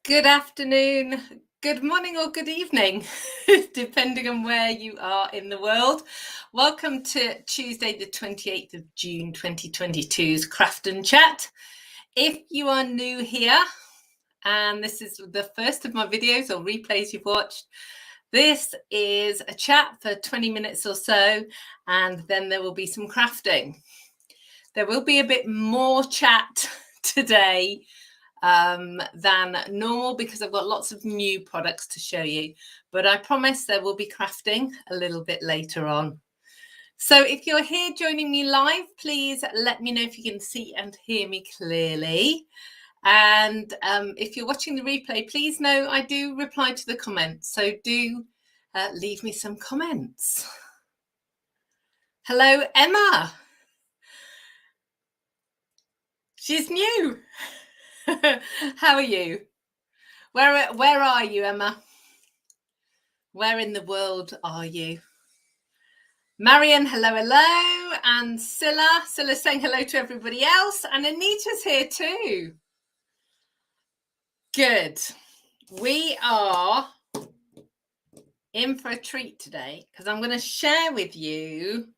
Good afternoon, good morning, or good evening, depending on where you are in the world. Welcome to Tuesday, the 28th of June, 2022's Craft and Chat. If you are new here, and this is the first of my videos or replays you've watched, this is a chat for 20 minutes or so, and then there will be some crafting. There will be a bit more chat today than normal because I've got lots of new products to show you, but I promise there will be crafting a little bit later on. So if you're here joining me live, please let me know if you can see and hear me clearly. And if you're watching the replay, please know I do reply to the comments, so do leave me some comments. Hello, Emma. She's new. How are you? Where are you, Emma? Where in the world are you? Marion, hello. And Scylla's saying hello to everybody else. And Anita's here too. Good. We are in for a treat today because I'm going to share with you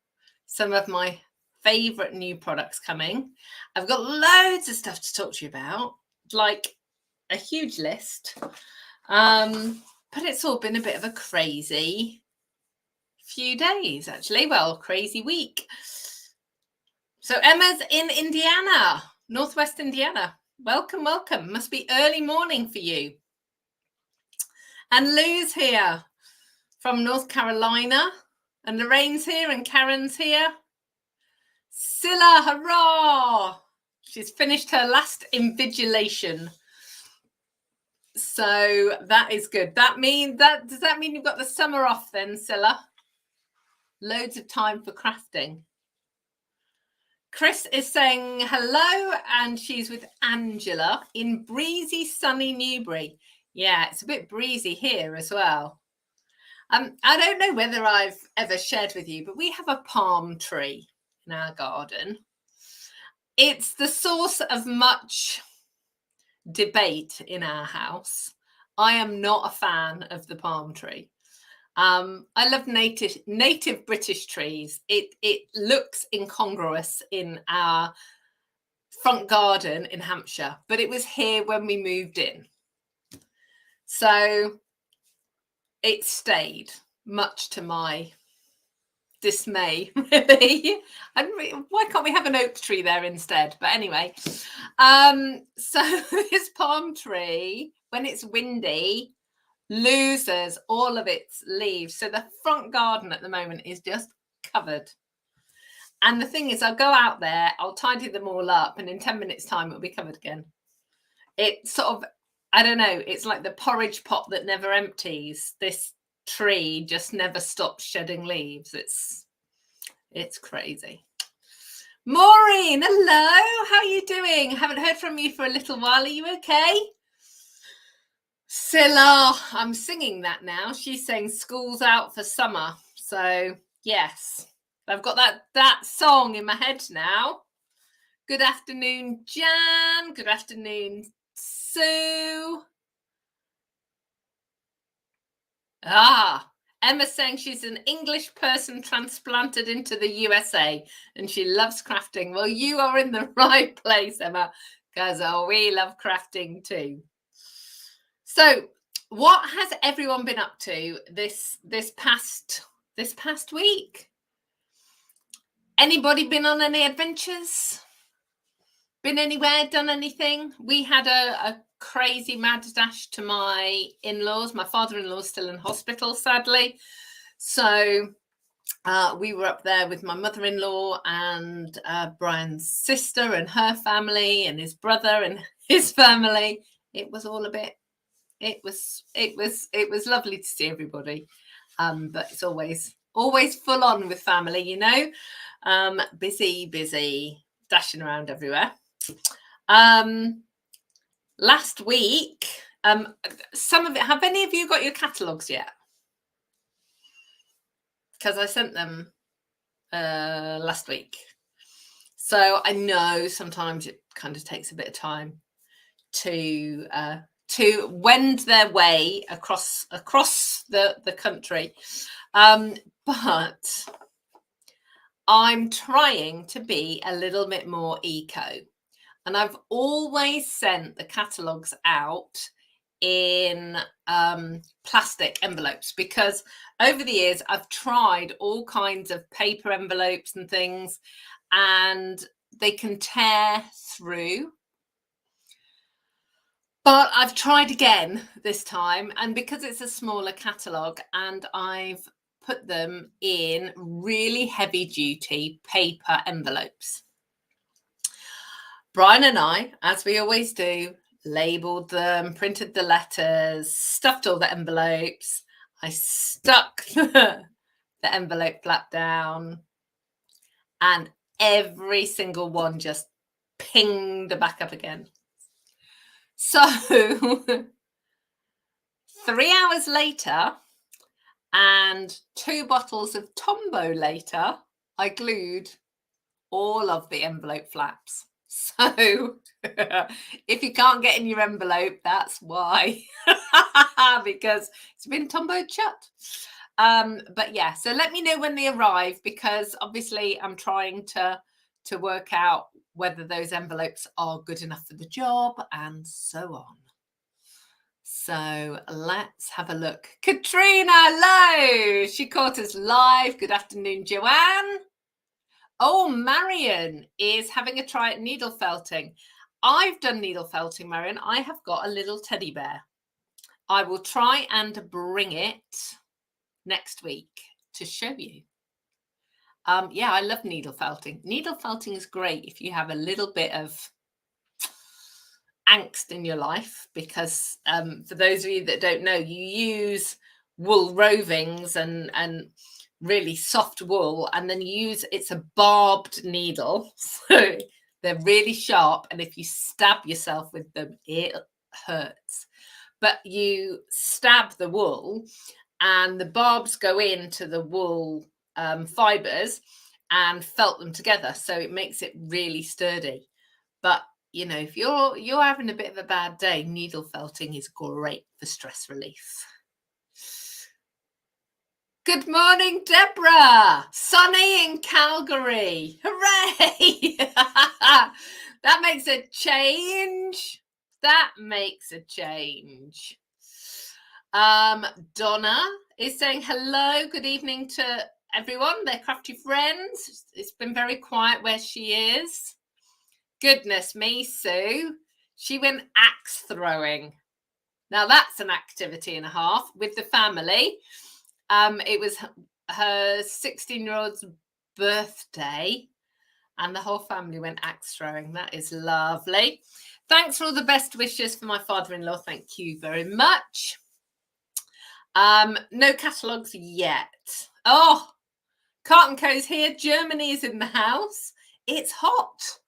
some of my favorite new products coming. I've got loads of stuff to talk to you about, like a huge list. But it's all been a bit of a crazy few days, actually. Well, crazy week. So Emma's in Indiana, Northwest Indiana. Welcome. Must be early morning for you. And Lou's here from North Carolina. And Lorraine's here and Karen's here. Scylla, hurrah! She's finished her last invigilation. So that is good. Does that mean you've got the summer off then, Scylla? Loads of time for crafting. Chris is saying hello, and she's with Angela in breezy, sunny Newbury. Yeah, it's a bit breezy here as well. I don't know whether I've ever shared with you, but we have a palm tree in our garden. It's the source of much debate in our house. I am not a fan of the palm tree. I love native British trees. It looks incongruous in our front garden in Hampshire, but it was here when we moved in. So it stayed, much to my dismay, really. Why can't we have an oak tree there instead? But anyway, so this palm tree, when it's windy, loses all of its leaves. So the front garden at the moment is just covered. And the thing is, I'll go out there, I'll tidy them all up, and in 10 minutes time, it'll be covered again. It's sort of, I don't know, it's like the porridge pot that never empties. This tree just never stops shedding leaves. It's crazy. Maureen, hello. How are you doing? Haven't heard from you for a little while. Are you okay? Scylla, I'm singing that now. She's saying school's out for summer. So yes, I've got that song in my head now. Good afternoon, Jan. Good afternoon, Sue. Emma's saying she's an English person transplanted into the USA and she loves crafting. Well, you are in the right place, Emma, because we love crafting too. So what has everyone been up to this past week? Anybody been on any adventures? Been anywhere, done anything? We had a crazy mad dash to my in-laws. My father-in-law's still in hospital, sadly. So we were up there with my mother-in-law and Brian's sister and her family and his brother and his family. It was all a bit, it was lovely to see everybody. But it's always full on with family, you know, busy, dashing around everywhere. Last week, some of it, have any of you got your catalogues yet? Because I sent them last week. So I know sometimes it kind of takes a bit of time to to wend their way across the country. But I'm trying to be a little bit more eco. And I've always sent the catalogues out in plastic envelopes, because over the years I've tried all kinds of paper envelopes and things, and they can tear through. But I've tried again this time, and because it's a smaller catalogue, and I've put them in really heavy duty paper envelopes. Brian and I, as we always do, labelled them, printed the letters, stuffed all the envelopes. I stuck the envelope flap down, and every single one just pinged back up again. So 3 hours later and 2 bottles of Tombow later, I glued all of the envelope flaps. So if you can't get in your envelope, that's why, because it's been Tombowed shut. But yeah, so let me know when they arrive, because obviously I'm trying to work out whether those envelopes are good enough for the job and so on. So let's have a look. Katrina, hello. She caught us live. Good afternoon, Joanne. Oh, Marion is having a try at needle felting. I've done needle felting, Marion. I have got a little teddy bear. I will try and bring it next week to show you. Yeah, I love needle felting. Needle felting is great if you have a little bit of angst in your life, because for those of you that don't know, you use wool rovings and really soft wool, and then you use, it's a barbed needle, so they're really sharp, and if you stab yourself with them, it hurts. But you stab the wool and the barbs go into the wool fibers and felt them together, so it makes it really sturdy. But you know, if you're having a bit of a bad day, needle felting is great for stress relief. Good morning, Deborah. Sunny in Calgary. Hooray! That makes a change. That makes a change. Donna is saying hello. Good evening to everyone. They're crafty friends. It's been very quiet where she is. Goodness me, Sue. She went axe throwing. Now that's an activity and a half with the family. It was her 16-year-old's birthday, and the whole family went axe throwing. That is lovely. Thanks for all the best wishes for my father-in-law. Thank you very much. No catalogues yet. Oh, Carton Co's here. Germany is in the house. It's hot.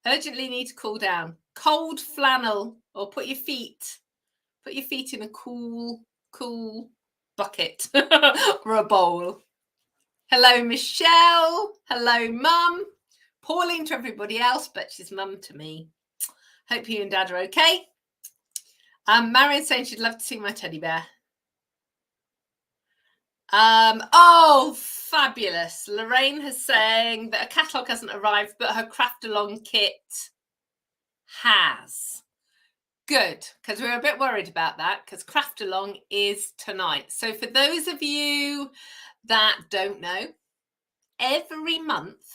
Urgently need to cool down. Cold flannel, or put your feet in a cool bucket or a bowl. Hello, Michelle. Hello, Mum. Pauline to everybody else, but she's Mum to me. Hope you and Dad are okay. Marion saying she'd love to see my teddy bear. Oh, fabulous. Lorraine has saying that a catalogue hasn't arrived, but her Craftalong kit has. Good, because we're a bit worried about that, because Craftalong is tonight. So for those of you that don't know, every month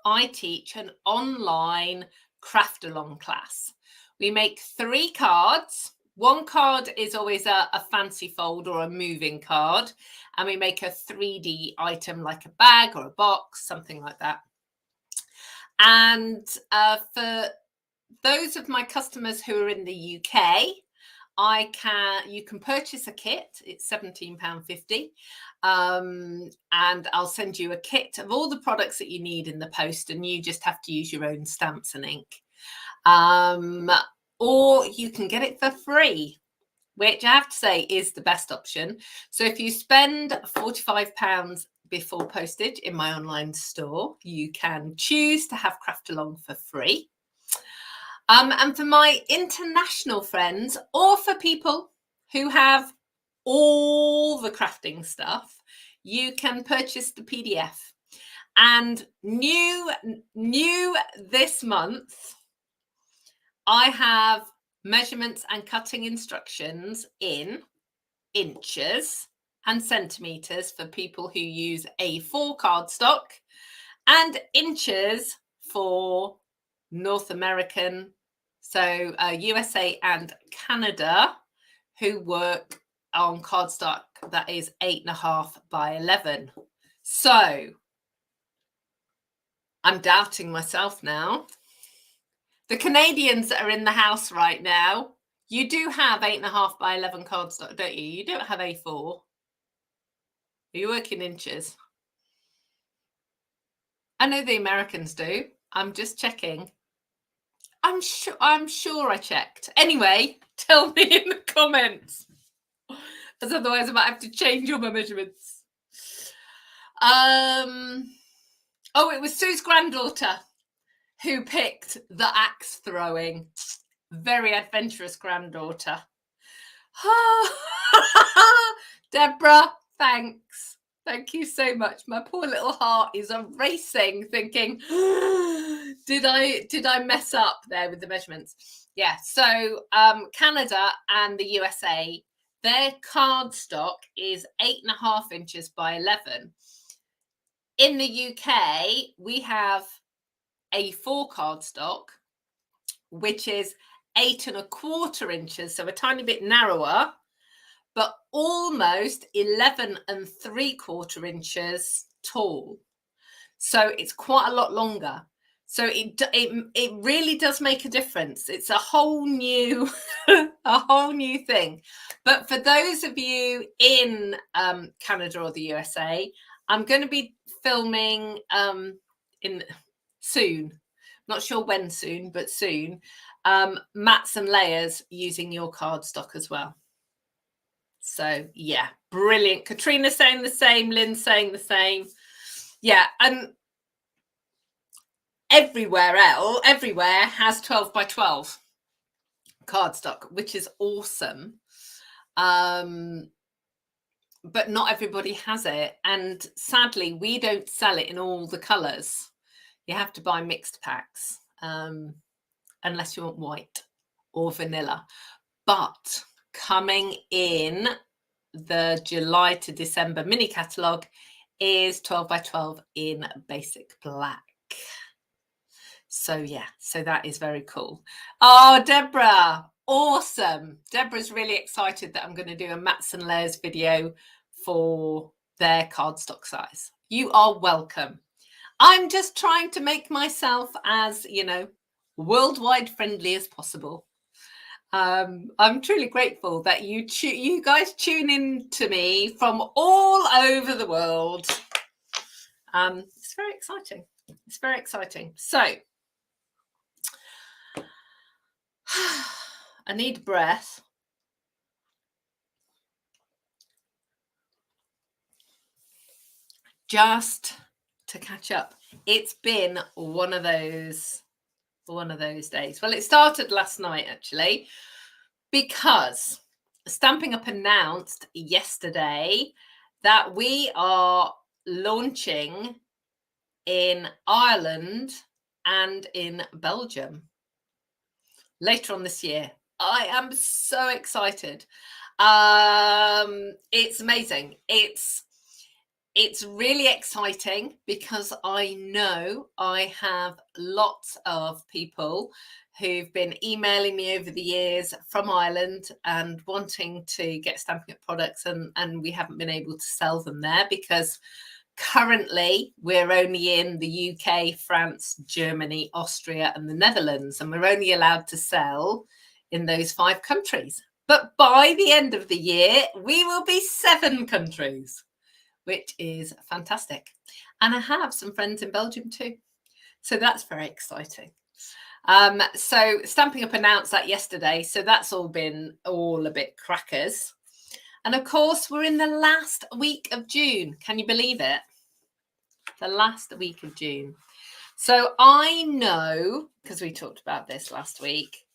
I teach an online Craftalong class. We make 3 cards. One card is always a fancy fold or a moving card, and we make a 3D item like a bag or a box, something like that. And for those of my customers who are in the UK, you can purchase a kit. It's £17.50, and I'll send you a kit of all the products that you need in the post, and you just have to use your own stamps and ink. Or you can get it for free, which I have to say is the best option. So if you spend £45 before postage in my online store, you can choose to have Craftalong for free. And for my international friends, or for people who have all the crafting stuff, you can purchase the PDF. And new this month, I have measurements and cutting instructions in inches and centimeters for people who use A4 cardstock, and inches for North American, so USA and Canada, who work on cardstock that is 8.5 by 11. So I'm doubting myself now. The Canadians that are in the house right now, you do have 8.5 by 11 cardstock, don't you? You don't have A4. Are you working inches? I know the Americans do. I'm just checking. I'm sure I checked. Anyway, tell me in the comments, as otherwise I might have to change all my measurements. Oh, it was Sue's granddaughter who picked the axe throwing. Very adventurous granddaughter. Deborah, thanks. Thank you so much. My poor little heart is racing, thinking, did I mess up there with the measurements? Yeah, so Canada and the USA, their cardstock is 8.5 inches by 11. In the UK, we have A4 cardstock, which is 8.25 inches, so a tiny bit narrower, but almost 11.75 inches tall. So it's quite a lot longer. So it really does make a difference. It's a whole new thing. But for those of you in Canada or the USA, I'm going to be filming in soon. Not sure when soon, but soon. Mats and layers using your cardstock as well. So yeah, brilliant. Katrina saying the same, Lynn saying the same. Yeah, and everywhere has 12 by 12 cardstock, which is awesome. But not everybody has it, and sadly we don't sell it in all the colors. You have to buy mixed packs, unless you want white or vanilla. But coming in the July to December mini catalogue is 12 by 12 in basic black. So yeah, so that is very cool. Oh, Deborah, awesome. Deborah's really excited that I'm going to do a Mats and Layers video for their cardstock size. You are welcome. I'm just trying to make myself as, worldwide friendly as possible. I'm truly grateful that you guys tune in to me from all over the world. It's very exciting. It's very exciting. So I need a breath. Just to catch up. It's been one of those days. Well, it started last night actually, because Stampin' Up announced yesterday that we are launching in Ireland and in Belgium later on this year. I am so excited. It's amazing. It's really exciting because I know I have lots of people who've been emailing me over the years from Ireland and wanting to get Stampin' Up products, and we haven't been able to sell them there because currently we're only in the UK, France, Germany, Austria, and the Netherlands, and we're only allowed to sell in those 5 countries. But by the end of the year, we will be 7 countries, which is fantastic. And I have some friends in Belgium too. So that's very exciting. So Stampin' Up announced that yesterday. So that's all been a bit crackers. And of course, we're in the last week of June. Can you believe it? The last week of June. So I know, because we talked about this last week,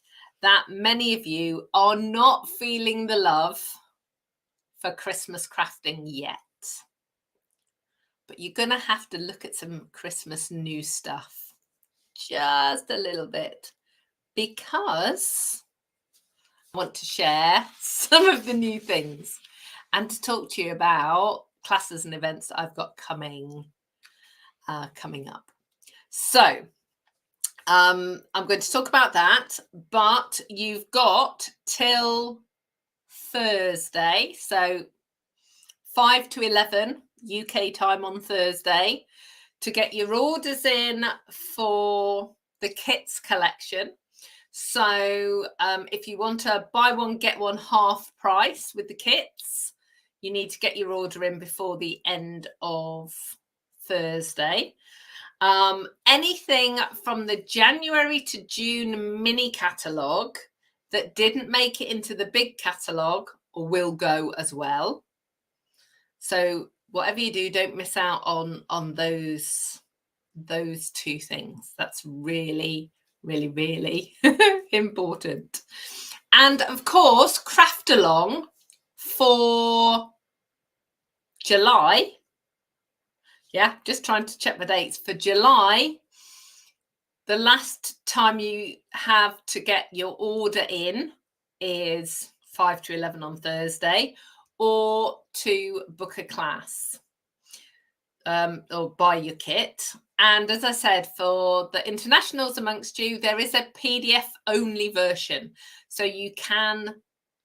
that many of you are not feeling the love for Christmas crafting yet. But you're going to have to look at some Christmas new stuff just a little bit, because I want to share some of the new things and to talk to you about classes and events that I've got coming up. So I'm going to talk about that, but you've got till Thursday, so 5 to 11 UK time on Thursday, to get your orders in for the kits collection. So if you want to buy one, get one half price with the kits, you need to get your order in before the end of Thursday. Anything from the January to June mini catalogue that didn't make it into the big catalogue will go as well. So whatever you do, don't miss out on those two things. That's really, really, really important. And of course, Craftalong for July. Yeah, just trying to check the dates. For July, the last time you have to get your order in is 5 to 11 on Thursday, or to book a class or buy your kit. And as I said, for the internationals amongst you, there is a PDF only version, so you can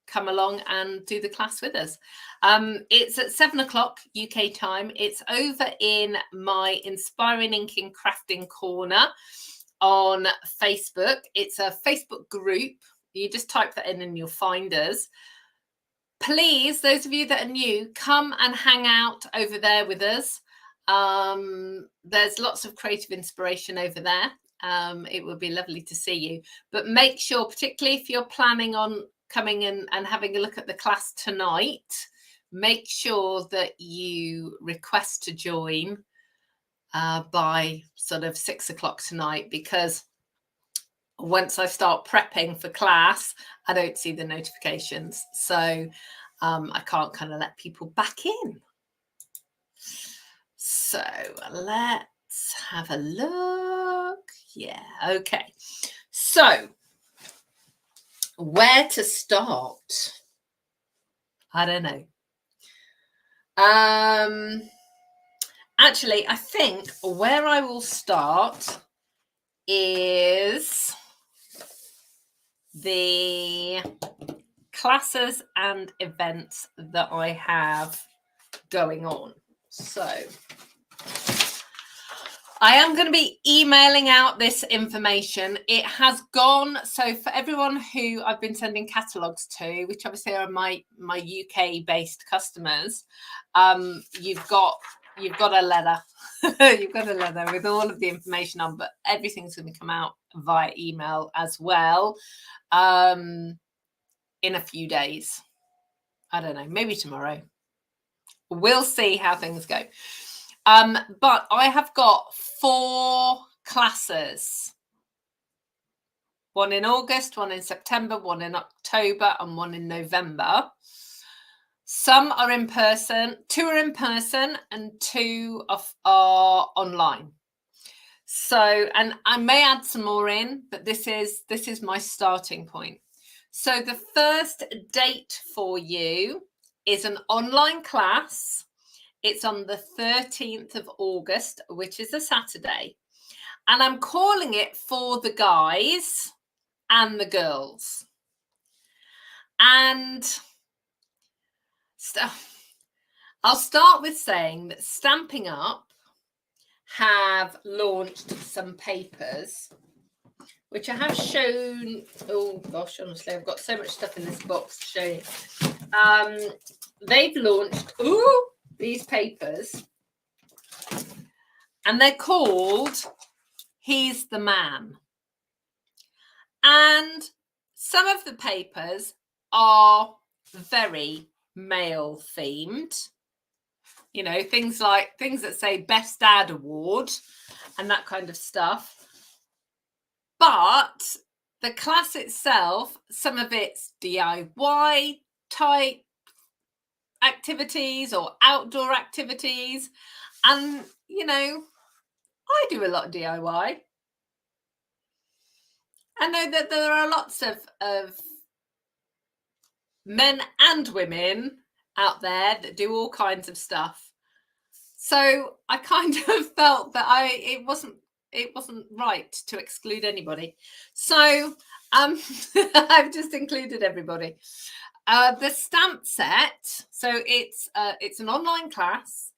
come along and do the class with us. It's at 7 o'clock UK time. It's over in my Inspiring Inking Crafting Corner on Facebook. It's a Facebook group. You just type that in and you'll find us. Please, those of you that are new, come and hang out over there with us. There's lots of creative inspiration over there. It would be lovely to see you. But make sure, particularly if you're planning on coming in and having a look at the class tonight, make sure that you request to join by sort of 6 o'clock tonight, because once I start prepping for class, I don't see the notifications. So I can't kind of let people back in. So let's have a look. Yeah, okay. So where to start? I don't know. Actually, I think where I will start is the classes and events that I have going on. So I am going to be emailing out this information. It has gone, so for everyone who I've been sending catalogues to, which obviously are my UK based customers, you've got a letter. You've got a letter with all of the information on, but everything's going to come out via email as well in a few days. I don't know, maybe tomorrow. We'll see how things go. But I have got 4 classes. One in August, one in September, one in October, and one in November. Some are in person, 2 are in person, and 2 are online. So, and I may add some more in, but this is my starting point. So the first date for you is an online class. It's on the 13th of August, which is a Saturday. And I'm calling it For the Guys and the Girls. And I'll start with saying that Stampin Up have launched some papers, which I have shown. Oh gosh, honestly, I've got so much stuff in this box to show you. They've launched these papers, and they're called He's the Man. And some of the papers are very male themed. you know, things that say Best Dad Award and that kind of stuff. But the class itself, some of it's DIY type activities or outdoor activities. And, you know, I do a lot of DIY. I know that there are lots of men and women out there that do all kinds of stuff. So I kind of felt that it wasn't right to exclude anybody. So I've just included everybody. The stamp set, so it's an online class.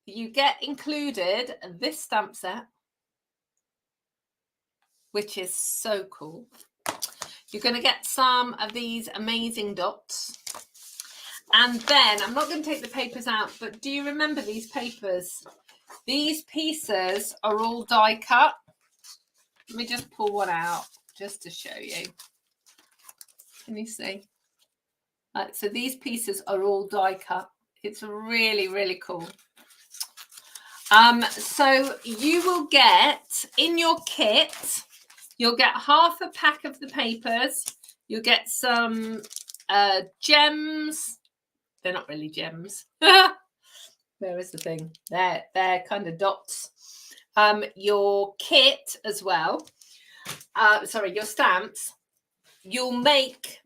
You get included this stamp set, which is so cool. You're going to get some of these amazing dots. And then, I'm not going to take the papers out, but do you remember these papers? These pieces are all die cut. Let me just pull one out just to show you. Can you see? So these pieces are all die cut. It's really, really cool. So you will get, in your kit, you'll get half a pack of the papers. You'll get some gems. They're not really gems. Where is the thing? They're kind of dots. Your kit as well. Your stamps. We'll make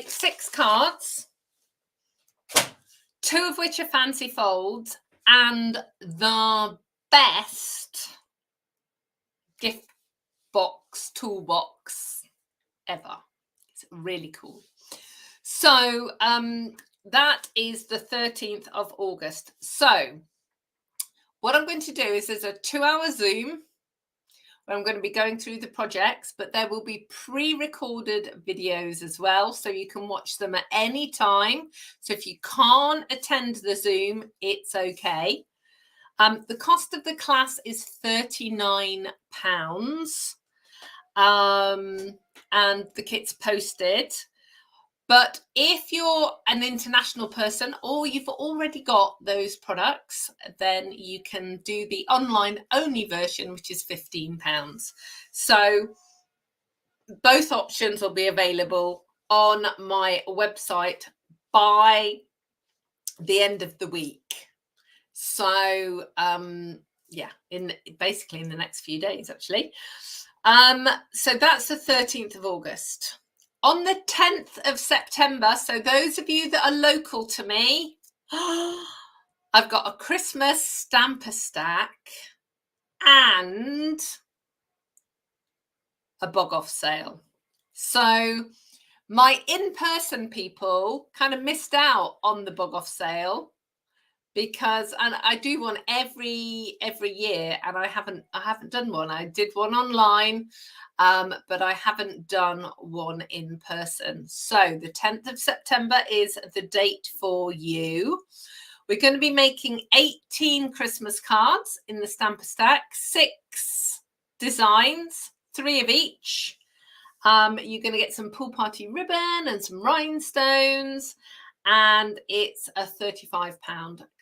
6 cards, 2 of which are fancy folds, and the best gift box, toolbox ever. It's really cool. So that is the 13th of August. So what I'm going to do is there's a 2-hour Zoom where I'm going to be going through the projects, but there will be pre-recorded videos as well, so you can watch them at any time. So if you can't attend the Zoom, it's okay. The cost of the class is £39, and the kit's posted. But if you're an international person or you've already got those products, then you can do the online only version, which is £15. So both options will be available on my website by the end of the week. So yeah, basically in the next few days, actually. So that's the 13th of August. On the 10th of September, so those of you that are local to me, I've got a Christmas stamper stack and a bog off sale. So my in-person people kind of missed out on the bog off sale because, and I do one every year, and I haven't done one. I did one online, but I haven't done one in person. So the 10th of September is the date for you. We're going to be making 18 Christmas cards in the stamper stack, 6 designs, 3 of each. You're going to get some pool party ribbon and some rhinestones. And it's a £35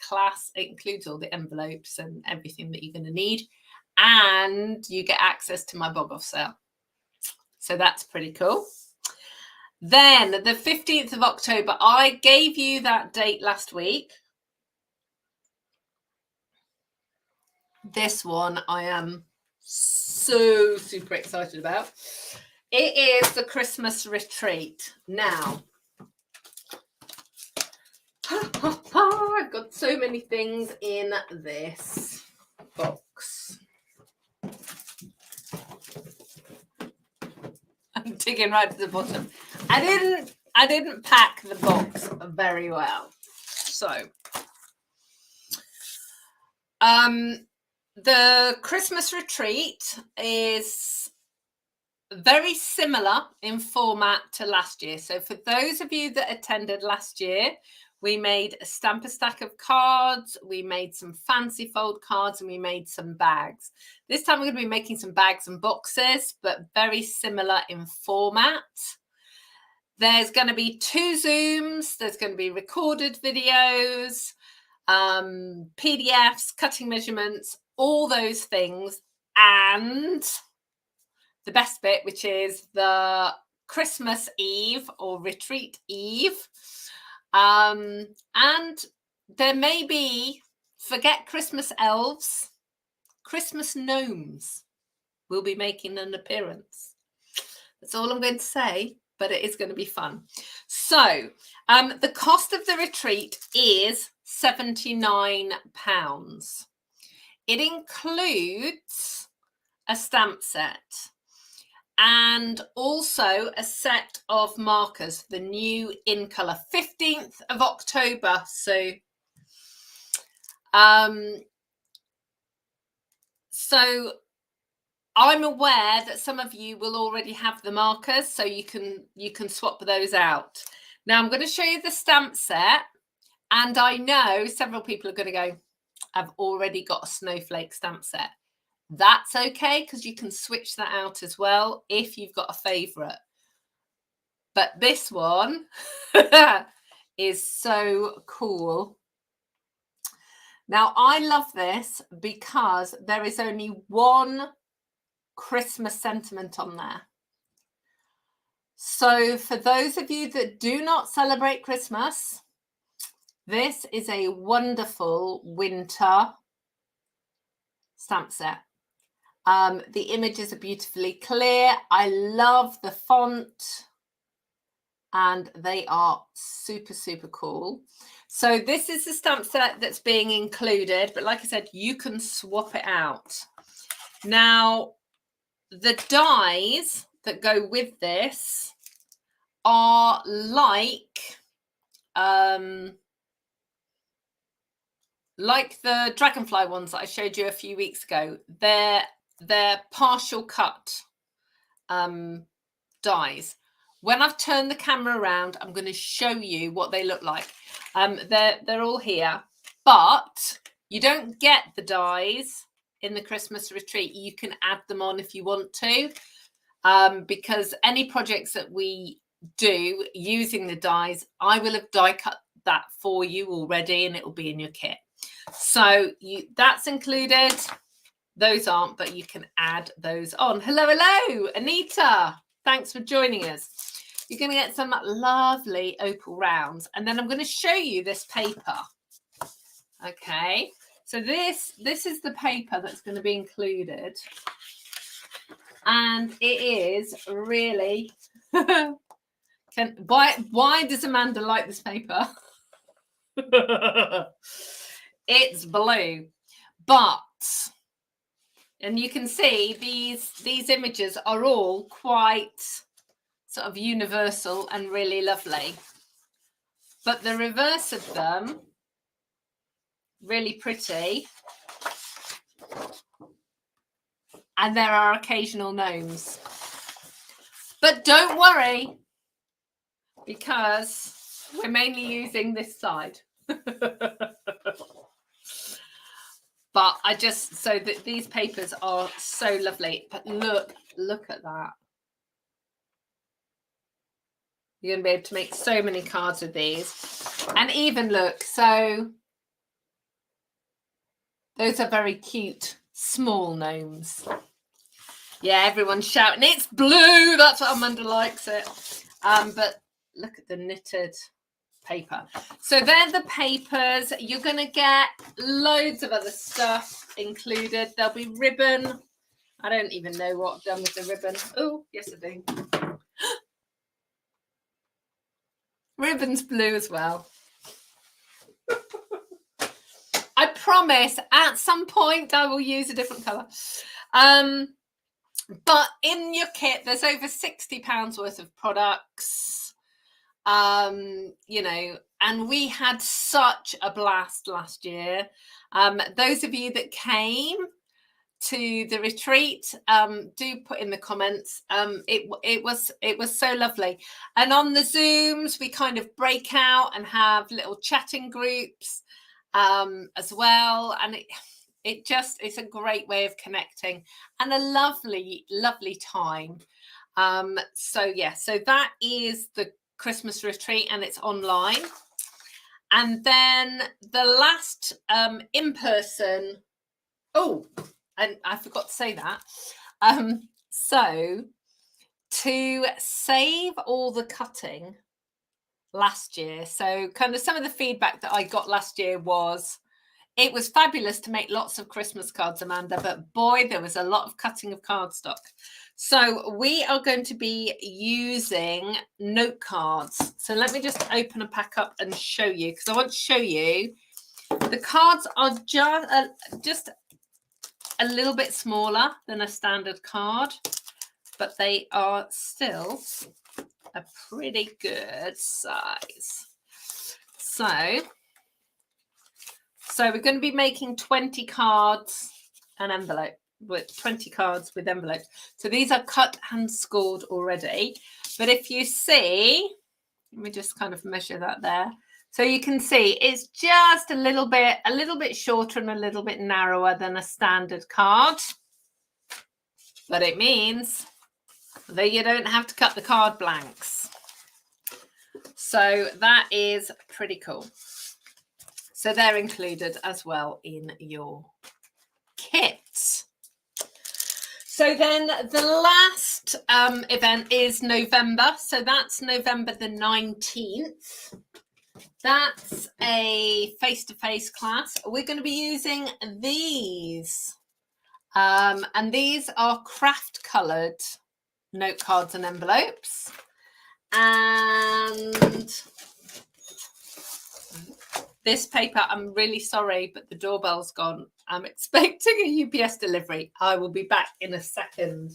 class. It includes all the envelopes and everything that you're going to need. And you get access to my bog off sale. So that's pretty cool. Then the 15th of October, I gave you that date last week. This one I am so super excited about. It is the Christmas retreat. Now, I've got so many things in this box. I'm digging right to the bottom. I didn't pack the box very well. So, the Christmas retreat is very similar in format to last year. So for those of you that attended last year, we made a stamper stack of cards, we made some fancy fold cards, and we made some bags. This time we're going to be making some bags and boxes, but very similar in format. There's going to be 2 Zooms. There's going to be recorded videos, PDFs, cutting measurements, all those things. And the best bit, which is the Christmas Eve or Retreat Eve. And there may be, forget Christmas elves, Christmas gnomes will be making an appearance. That's all I'm going to say, but it is going to be fun. So the cost of the retreat is £79. It includes a stamp set and also a set of markers, the new in colour, 15th of October. So I'm aware that some of you will already have the markers, so you can swap those out. Now I'm going to show you the stamp set, and I know several people are going to go, I've already got a snowflake stamp set. That's okay, because you can switch that out as well if you've got a favourite. But this one is so cool. Now, I love this because there is only one Christmas sentiment on there. So for those of you that do not celebrate Christmas, this is a wonderful winter stamp set. The images are beautifully clear. I love the font and they are super, super cool. So this is the stamp set that's being included, but like I said, you can swap it out. Now, the dies that go with this are like the dragonfly ones that I showed you a few weeks ago. They're partial cut dies. When I've turned the camera around, I'm going to show you what they look like. They're all here, but you don't get the dies in the Christmas retreat. You can add them on if you want to, because any projects that we do using the dies, I will have die cut that for you already, and it will be in your kit. So that's included. Those aren't, but you can add those on. Hello, Anita. Thanks for joining us. You're going to get some lovely opal rounds, and then I'm going to show you this paper. Okay, so this is the paper that's going to be included, and it is really why does Amanda like this paper? It's blue, but and you can see these images are all quite sort of universal and really lovely, but the reverse of them really pretty, and there are occasional gnomes, but don't worry because we're mainly using this side. But I just, so that these papers are so lovely. But look at that. You're going to be able to make so many cards with these. And even look, so those are very cute, small gnomes. Yeah, everyone's shouting, it's blue. That's what Amanda likes it. But look at the knitted paper. So they're the papers. You're going to get loads of other stuff included. There'll be ribbon. I don't even know what I've done with the ribbon. Oh, yes, I do. Ribbon's blue as well. I promise at some point I will use a different colour. But in your kit, there's over £60 worth of products. You know, and we had such a blast last year. Those of you that came to the retreat, do put in the comments. It was so lovely. And on the Zooms, we kind of break out and have little chatting groups as well. And it's a great way of connecting and a lovely, lovely time. So yeah, so that is the Christmas retreat, and it's online. And then the last in-person, oh, and I forgot to say that. So to save all the cutting last year, so kind of some of the feedback that I got last year was, it was fabulous to make lots of Christmas cards, Amanda, but boy, there was a lot of cutting of cardstock. So we are going to be using note cards. So let me just open a pack up and show you, because I want to show you the cards are just a little bit smaller than a standard card, but they are still a pretty good size. So we're going to be making 20 cards an envelope, with 20 cards with envelopes. So these are cut and scored already. But if you see, let me just kind of measure that there. So you can see it's just a little bit shorter and a little bit narrower than a standard card. But it means that you don't have to cut the card blanks. So that is pretty cool. So they're included as well in your kit. So then the last event is November. So that's November the 19th. That's a face-to-face class. We're going to be using these. And these are craft coloured note cards and envelopes. And this paper, I'm really sorry, but the doorbell's gone. I'm expecting a UPS delivery. I will be back in a second.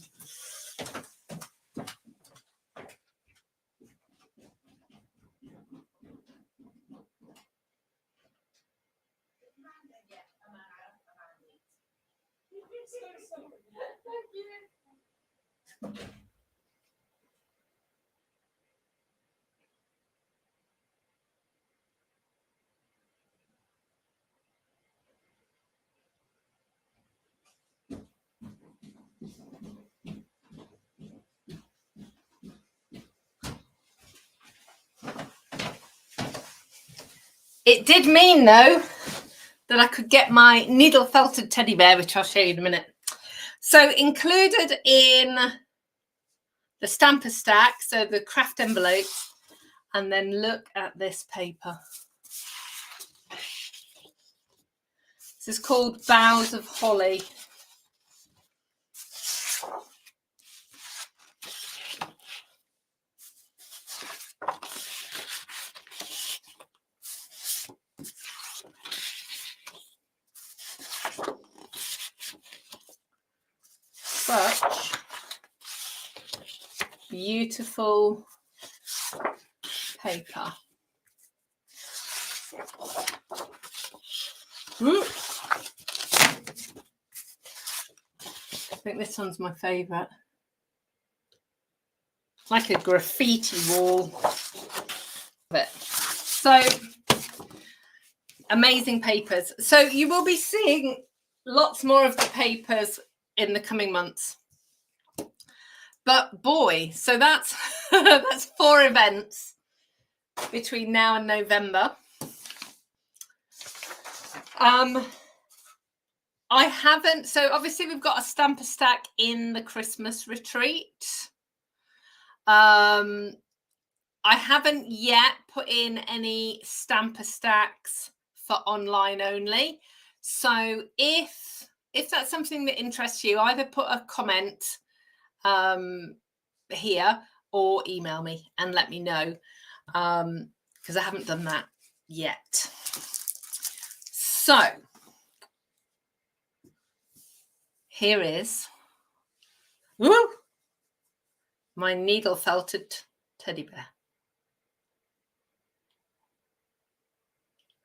It did mean, though, that I could get my needle felted teddy bear, which I'll show you in a minute. So included in the stamper stack, so the craft envelopes, and then look at this paper. This is called Boughs of Holly. Such beautiful paper. I think this one's my favourite. It's like a graffiti wall. So amazing papers. So you will be seeing lots more of the papers in the coming months. But boy, so that's that's 4 events between now and November. I haven't, so obviously we've got a stamper stack in the Christmas retreat. I haven't yet put in any stamper stacks for online only. So if that's something that interests you, either put a comment here or email me and let me know, because I haven't done that yet. So here is my needle felted teddy bear.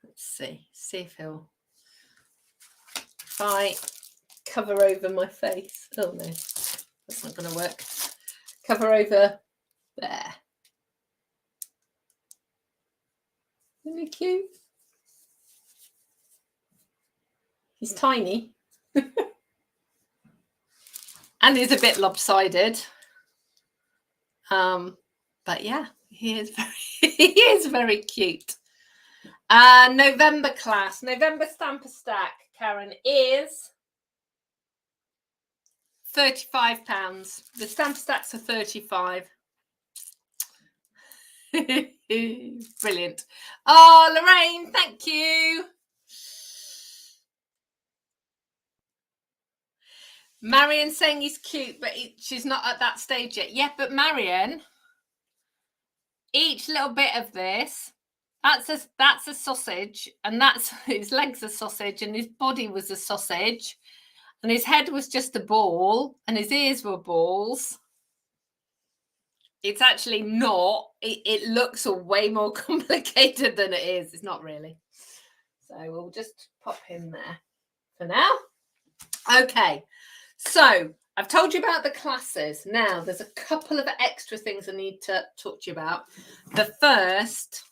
Let's see if he'll, if I cover over my face. Oh no, that's not going to work. Cover over there. Isn't he cute? He's tiny. And he's a bit lopsided. But yeah, he is very cute. November class, November Stamper Stack, Karen, is £35. The Stamper Stacks are 35. Brilliant. Oh, Lorraine, thank you. Marion saying he's cute, but she's not at that stage yet. Yeah, but Marion, each little bit of this, that's a sausage, and that's his legs are sausage, and his body was a sausage, and his head was just a ball, and his ears were balls. It's actually not. It looks way more complicated than it is. It's not really. So we'll just pop him there for now. Okay, so I've told you about the classes. Now there's a couple of extra things I need to talk to you about. The first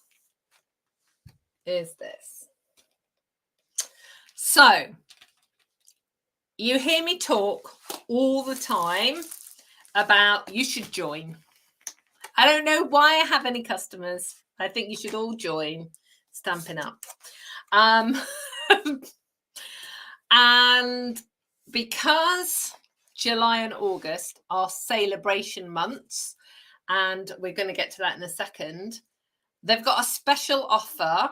is this. So you hear me talk all the time about you should join. I don't know why I have any customers. I think you should all join Stampin' Up. And because July and August are celebration months, and we're going to get to that in a second, they've got a special offer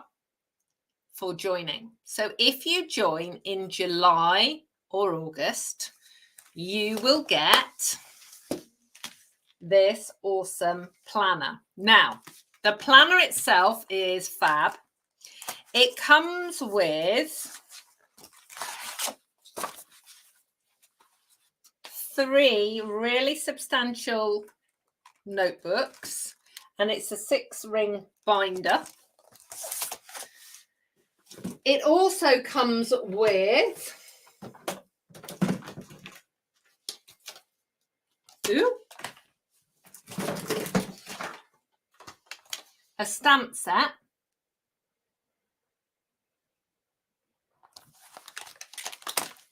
for joining. So if you join in July or August, you will get this awesome planner. Now, the planner itself is fab. It comes with 3 really substantial notebooks, and it's a 6-ring binder. It also comes with a stamp set.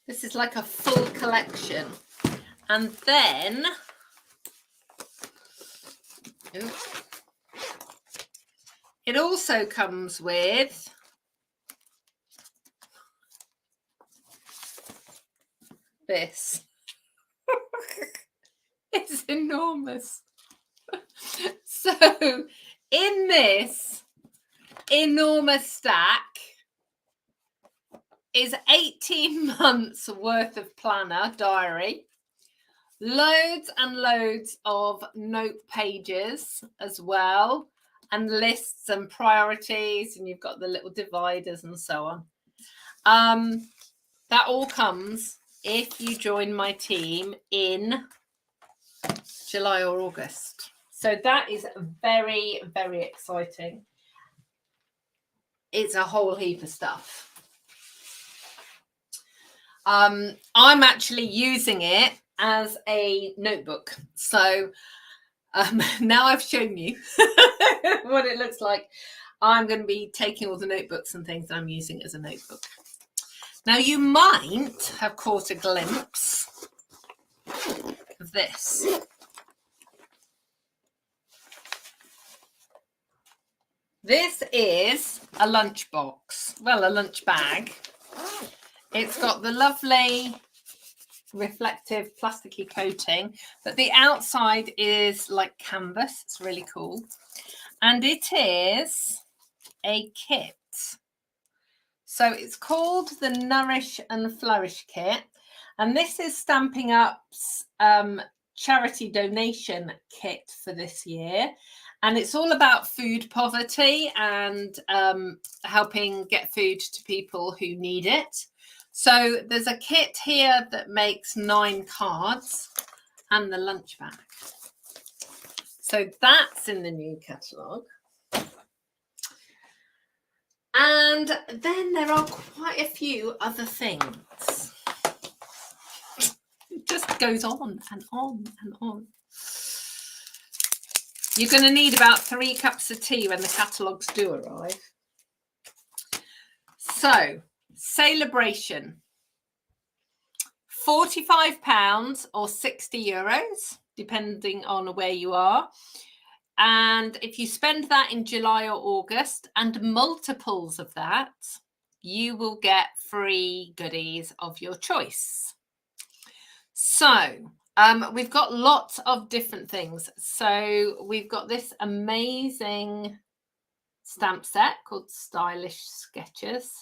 This is like a full collection. And then it also comes with this. It's enormous. So in this enormous stack is 18 months worth of planner diary, loads and loads of note pages as well, and lists and priorities, and you've got the little dividers and so on. That all comes if you join my team in July or August. So that is very, very exciting. It's a whole heap of stuff. I'm actually using it as a notebook. So now I've shown you what it looks like. I'm going to be taking all the notebooks and things that I'm using as a notebook. Now you might have caught a glimpse of this. This is a lunchbox, well, a lunch bag. It's got the lovely reflective plasticky coating, but the outside is like canvas. It's really cool. And it is a kit. So it's called the Nourish and Flourish kit. And this is Stampin' Up's charity donation kit for this year. And it's all about food poverty and helping get food to people who need it. So there's a kit here that makes 9 cards and the lunch bag. So that's in the new catalogue. And then there are quite a few other things. It just goes on and on and on. You're going to need about 3 cups of tea when the catalogues do arrive. So, celebration. £45 or €60, depending on where you are. And if you spend that in July or August and multiples of that, you will get free goodies of your choice. So we've got lots of different things. So we've got this amazing stamp set called Stylish Sketches.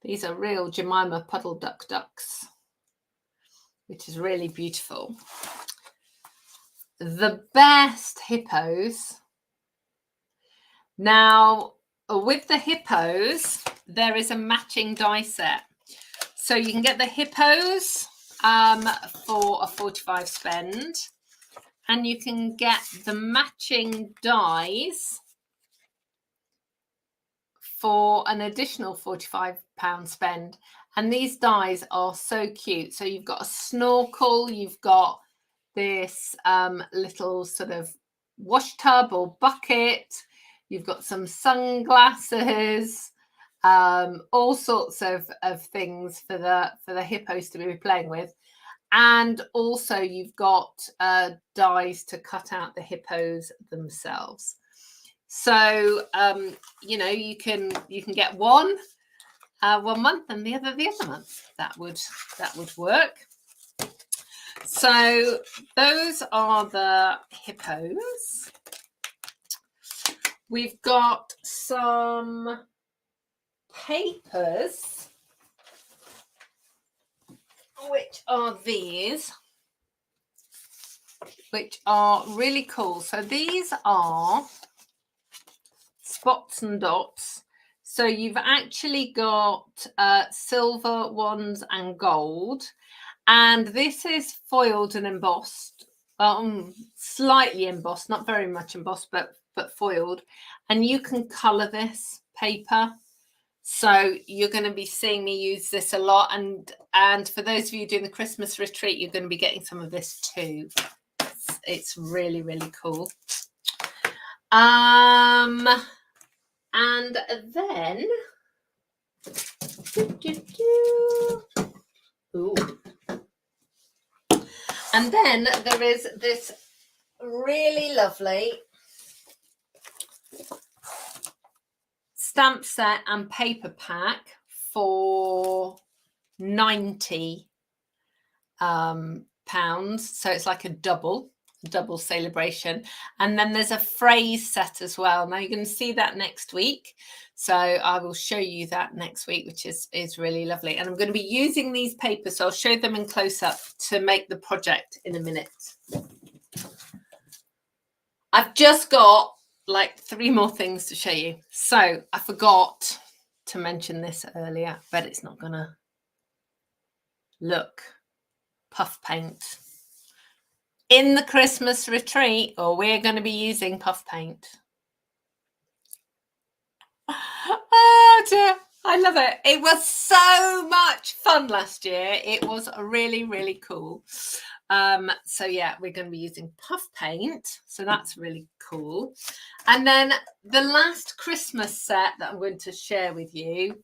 These are real Jemima Puddle Ducks, which is really beautiful. The best hippos. Now, with the hippos, there is a matching die set. So you can get the hippos for a 45 spend, and you can get the matching dies for an additional £45 spend. And these dies are so cute. So you've got a snorkel, you've got this little sort of wash tub or bucket, you've got some sunglasses, all sorts of things for the hippos to be playing with. And also you've got dies to cut out the hippos themselves. So you know, you can get one month and the other month. That would work. So those are the hippos. We've got some papers, which are these, which are really cool. So these are spots and dots. So you've actually got silver ones and gold. And this is foiled and embossed, slightly embossed, not very much embossed, but foiled. And you can colour this paper. So you're going to be seeing me use this a lot. And for those of you doing the Christmas retreat, you're going to be getting some of this too. It's really, really cool. And then, ooh. And then there is this really lovely stamp set and paper pack for £90. So it's like a double celebration. And then there's a phrase set as well. Now you're going to see that next week. So I will show you that next week, which is really lovely. And I'm going to be using these papers, so I'll show them in close up to make the project in a minute. I've just got like 3 more things to show you. So I forgot to mention this earlier, but it's not gonna look. Puff paint. In the Christmas retreat, we're going to be using puff paint. Oh dear, I love it. It was so much fun last year. It was really, really cool. So yeah, we're going to be using puff paint. So that's really cool. And then the last Christmas set that I'm going to share with you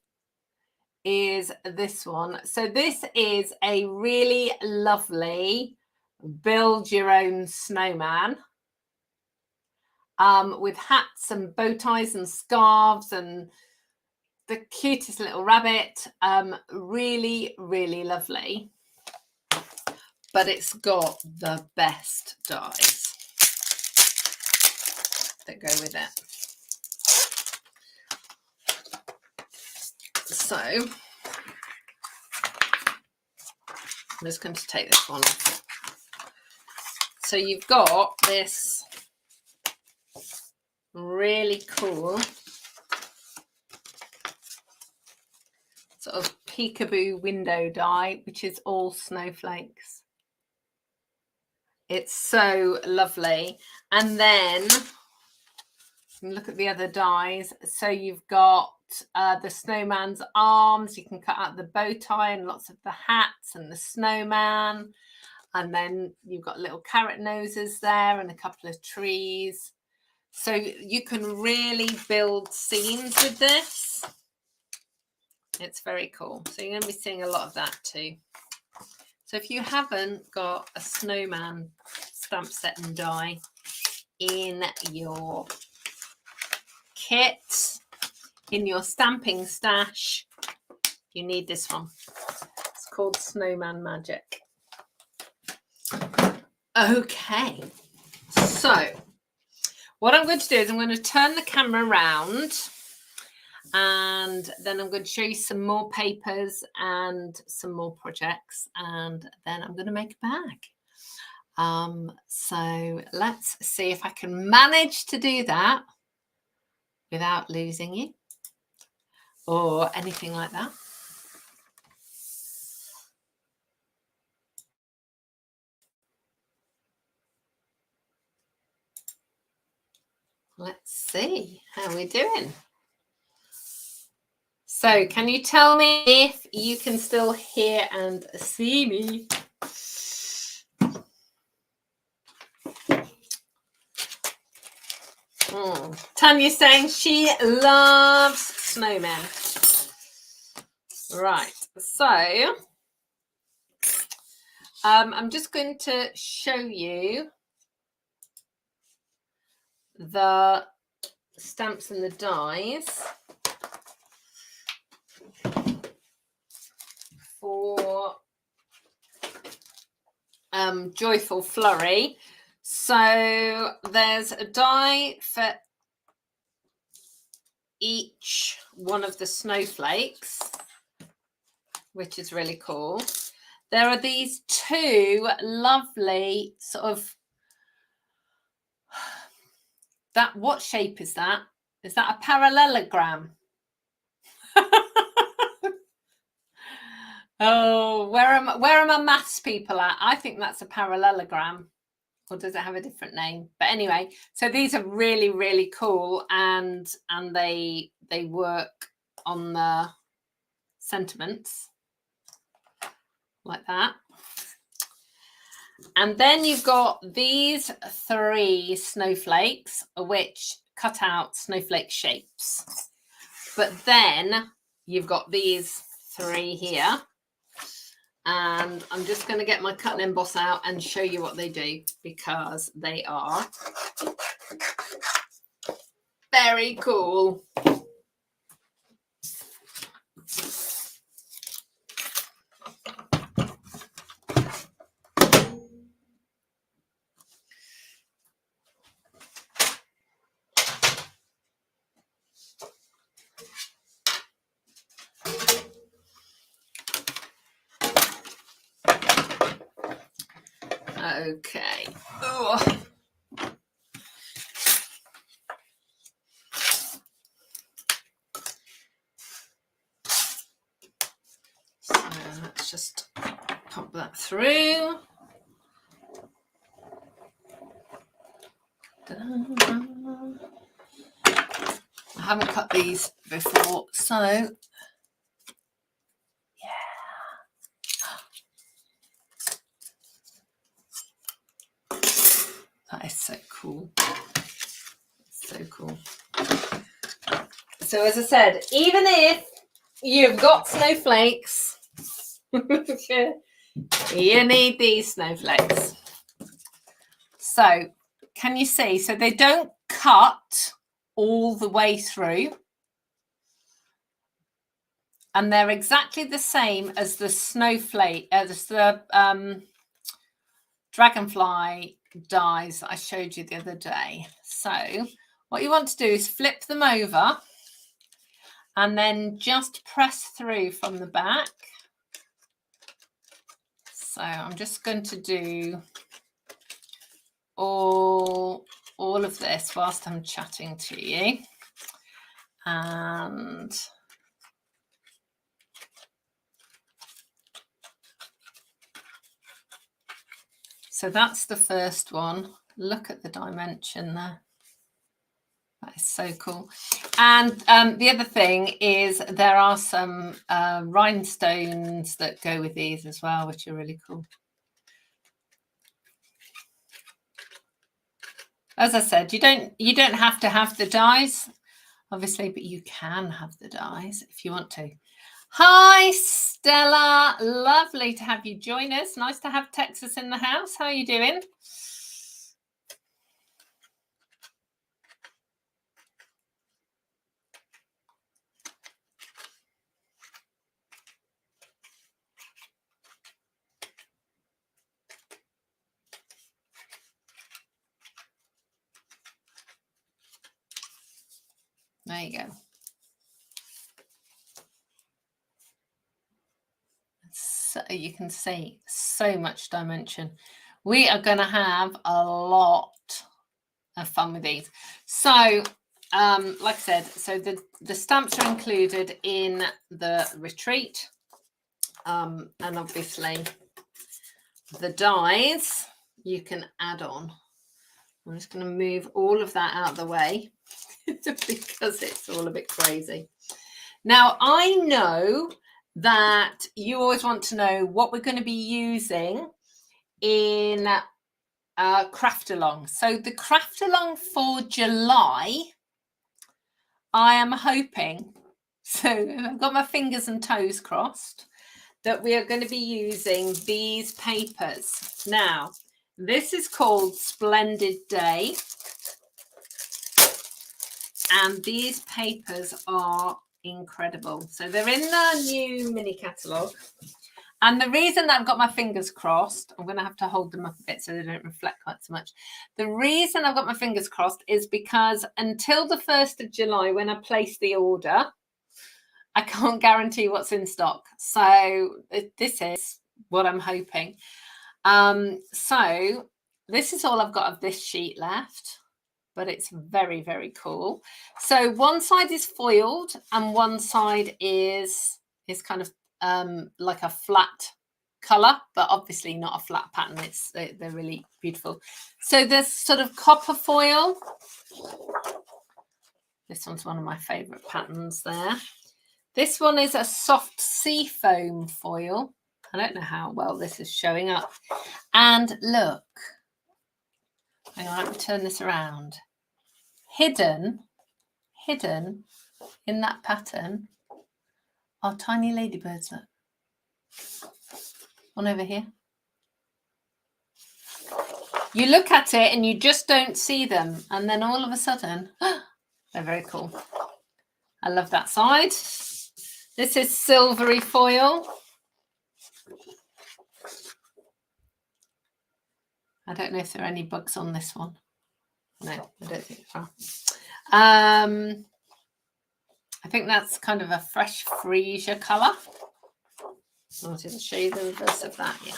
is this one. So this is a really lovely build your own snowman. With hats and bow ties and scarves and the cutest little rabbit. Really, really lovely. But it's got the best dies that go with it. So I'm just going to take this one off. So you've got this really cool sort of peekaboo window die, which is all snowflakes. It's so lovely. And then look at the other dies. So you've got the snowman's arms. You can cut out the bow tie and lots of the hats and the snowman. And then you've got little carrot noses there and a couple of trees. So you can really build scenes with this. It's very cool. So you're going to be seeing a lot of that too. So if you haven't got a snowman stamp set and die, in your kit, in your stamping stash, you need this one. It's called Snowman Magic. Okay, so what I'm going to do is I'm going to turn the camera around, and then I'm going to show you some more papers and some more projects, and then I'm going to make a bag. So let's see if I can manage to do that without losing you or anything like that. Let's see how we're doing. So can you tell me if you can still hear and see me? Tanya's saying she loves snowmen. Right, so I'm just going to show you the stamps and the dies for Joyful Flurry. So there's a die for each one of the snowflakes, which is really cool. There are these two lovely sort of, that, what shape is that? Is that a parallelogram? Oh, where are my maths people at? I think that's a parallelogram. Or does it have a different name? But anyway, so these are really, really cool, and they work on the sentiments like that. And then you've got these three snowflakes, which cut out snowflake shapes. But then you've got these three here. And I'm just going to get my cut and emboss out and show you what they do, because they are very cool. Okay. Ugh. So let's just pop that through. I haven't cut these before, so yeah. That is so cool. So cool. So as I said, even if you've got snowflakes, you need these snowflakes. So can you see? So they don't cut all the way through. And they're exactly the same as the snowflake, as the dragonfly dies that I showed you the other day. So what you want to do is flip them over and then just press through from the back. So I'm just going to do all of this whilst I'm chatting to you. And so that's the first one. Look at the dimension there. That is so cool. And the other thing is there are some rhinestones that go with these as well, which are really cool. As I said, you don't have to have the dies, obviously, but you can have the dies if you want to. Hi, Stella. Lovely to have you join us. Nice to have Texas in the house. How are you doing? There you go. So you can see so much dimension. We are going to have a lot of fun with these. So like I said, so the stamps are included in the retreat, and obviously the dies you can add on. I'm just going to move all of that out of the way because it's all a bit crazy. Now, I know that you always want to know what we're going to be using in Craftalong. So the Craftalong for July, I am hoping, so I've got my fingers and toes crossed, that we are going to be using these papers. Now, this is called Splendid Day. And these papers are incredible. So they're in the new mini catalogue. And the reason that I've got my fingers crossed, I'm going to have to hold them up a bit so they don't reflect quite so much. The reason I've got my fingers crossed is because until the 1st of July, when I place the order, I can't guarantee what's in stock. So this is what I'm hoping. So this is all I've got of this sheet left, but it's very, very cool. So one side is foiled and one side is kind of like a flat color, but obviously not a flat pattern. They're really beautiful. So there's sort of copper foil. This one's one of my favorite patterns there. This one is a soft sea foam foil. I don't know how well this is showing up. And look, hang on, let me turn this around. Hidden in that pattern are tiny ladybirds. Look. One over here. You look at it and you just don't see them. And then all of a sudden, they're very cool. I love that side. This is silvery foil. I don't know if there are any bugs on this one. No, I don't think there are. I think that's kind of a fresh freesia colour. I wanted to show you the reverse of that, yeah.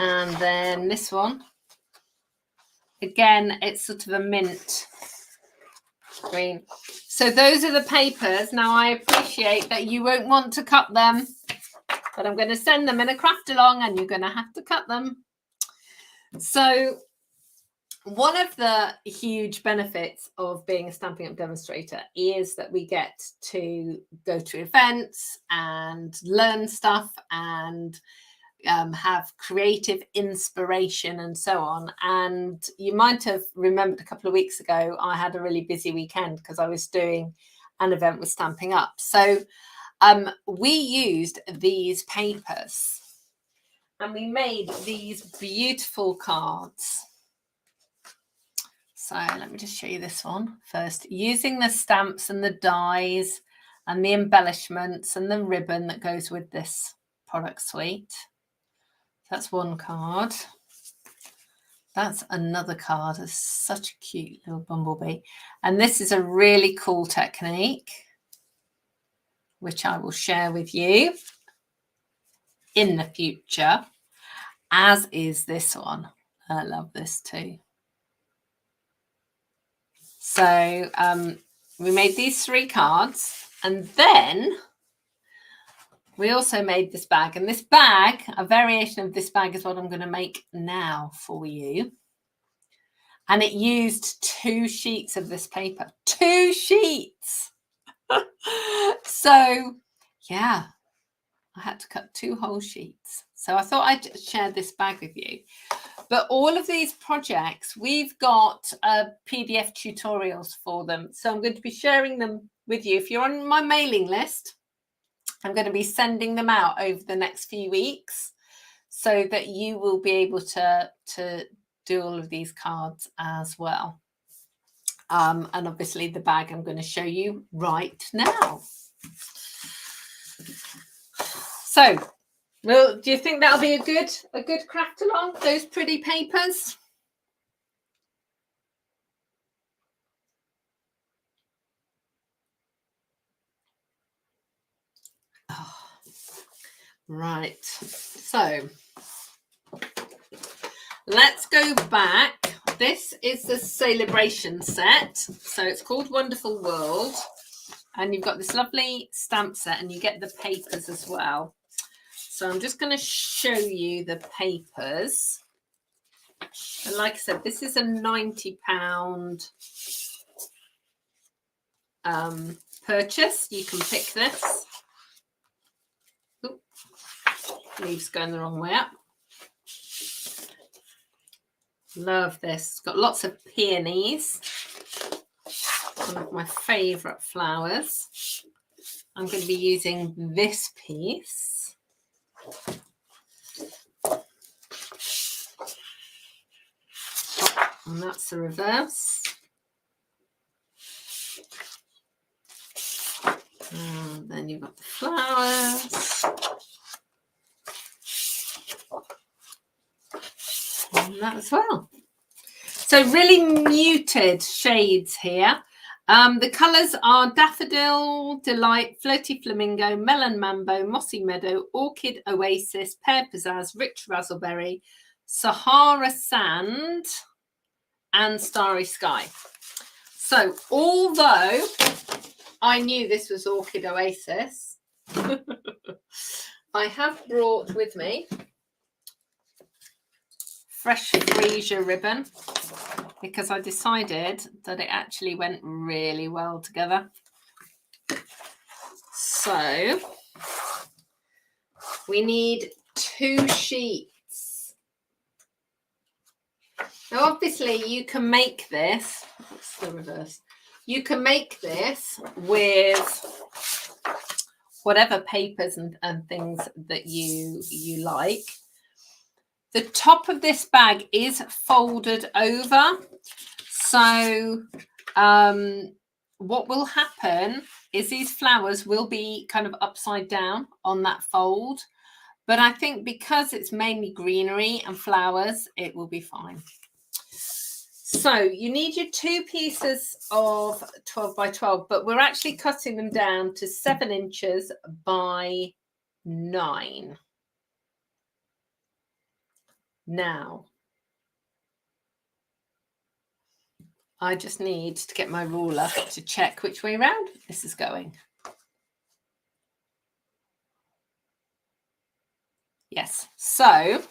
And then this one. Again, it's sort of a mint green. So those are the papers. Now, I appreciate that you won't want to cut them, but I'm going to send them in a Craftalong and you're going to have to cut them. So one of the huge benefits of being a Stampin' Up demonstrator is that we get to go to events and learn stuff and have creative inspiration and so on. And you might have remembered a couple of weeks ago, I had a really busy weekend because I was doing an event with Stampin' Up. So we used these papers and we made these beautiful cards. So let me just show you this one first, using the stamps and the dies and the embellishments and the ribbon that goes with this product suite. That's one card. That's another card. It's such a cute little bumblebee. And this is a really cool technique, which I will share with you in the future, as is this one. I love this too. So we made these 3 cards, and then we also made this bag. And this bag, a variation of this bag, is what I'm going to make now for you. And it used 2 sheets of this paper. 2 sheets! So, yeah, I had to cut 2 whole sheets. So I thought I'd share this bag with you. But all of these projects, we've got PDF tutorials for them. So I'm going to be sharing them with you. If you're on my mailing list, I'm going to be sending them out over the next few weeks so that you will be able to do all of these cards as well. And obviously the bag I'm going to show you right now. So, well, do you think that'll be a good Craftalong, those pretty papers? Right, so let's go back. This is the celebration set. So it's called Wonderful World. And you've got this lovely stamp set and you get the papers as well. So I'm just going to show you the papers. And like I said, this is a £90 purchase. You can pick this. Ooh, leaves going the wrong way up. Love this. It's got lots of peonies. One of my favourite flowers. I'm going to be using this piece. And that's the reverse. And then you've got the flowers. And that as well. So really muted shades here. The colours are Daffodil, Delight, Flirty Flamingo, Melon Mambo, Mossy Meadow, Orchid Oasis, Pear Pizzazz, Rich Razzleberry, Sahara Sand, and Starry Sky. So although I knew this was Orchid Oasis, I have brought with me fresh freesia ribbon because I decided that it actually went really well together. So we need 2 sheets. Now obviously you can make this, what's the reverse? You can make this with whatever papers and things that you like. The top of this bag is folded over. So what will happen is these flowers will be kind of upside down on that fold. But I think because it's mainly greenery and flowers, it will be fine. So you need your 2 pieces of 12 by 12, but we're actually cutting them down to 7 inches by 9. Now, I just need to get my ruler to check which way round this is going. Yes, so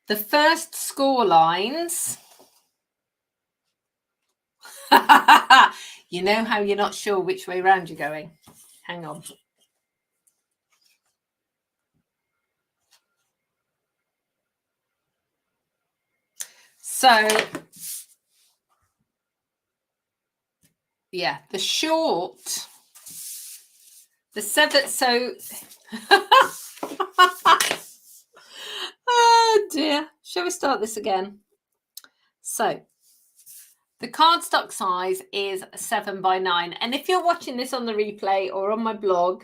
the first score lines, you know how you're not sure which way round you're going? Hang on. So, yeah, the short, the 7, so, oh dear, shall we start this again? So, the cardstock size is 7 by 9. And if you're watching this on the replay or on my blog,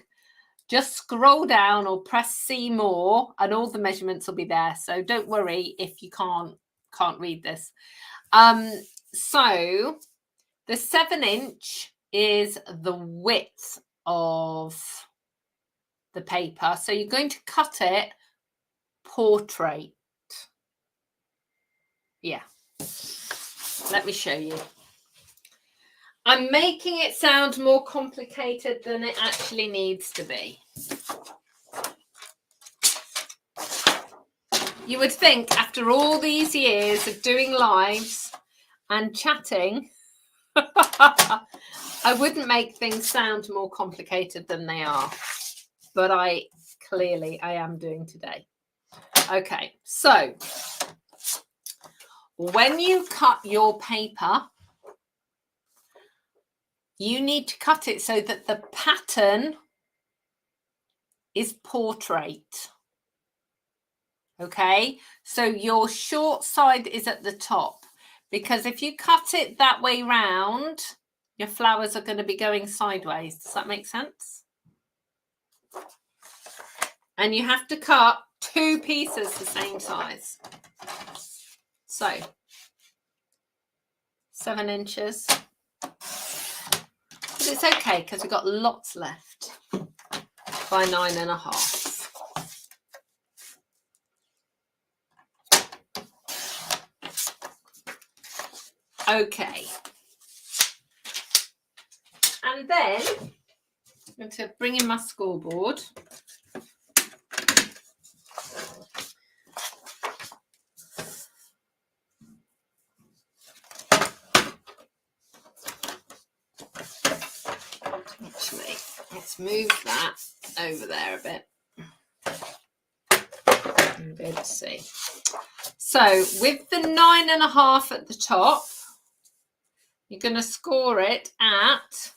just scroll down or press see more and all the measurements will be there. So don't worry if you can't read this. So the 7 inch is the width of the paper. So you're going to cut it portrait. Yeah. Let me show you. I'm making it sound more complicated than it actually needs to be. You would think after all these years of doing lives and chatting, I wouldn't make things sound more complicated than they are. But I am doing today. Okay, so when you cut your paper, you need to cut it so that the pattern is portrait. Okay, so your short side is at the top, because if you cut it that way round, your flowers are going to be going sideways. Does that make sense? And you have to cut 2 pieces the same size. So 7 inches. But it's okay because we've got lots left. by 9.5. Okay, and then I'm going to bring in my scoreboard. Actually, let's move that over there a bit. You'll be able to see. So with the 9.5 at the top, you're going to score it at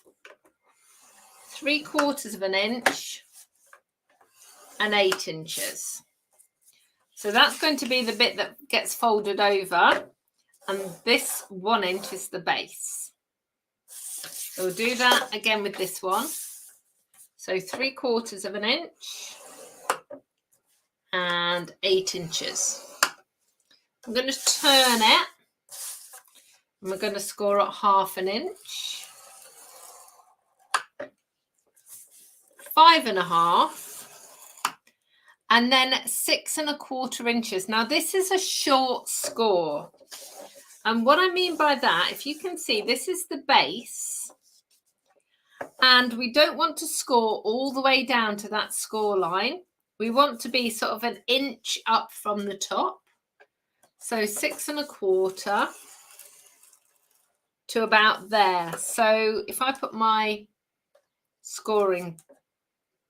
3/4 of an inch and 8 inches. So that's going to be the bit that gets folded over, and this 1 inch is the base. So we'll do that again with this one. So 3/4 of an inch and 8 inches. I'm going to turn it, and we're going to score at 1/2 inch, 5.5, and then 6.25 inches. Now this is a short score, and what I mean by that, if you can see, this is the base, and we don't want to score all the way down to that score line. We want to be sort of 1 inch up from the top. So 6.25 to about there. So if I put my scoring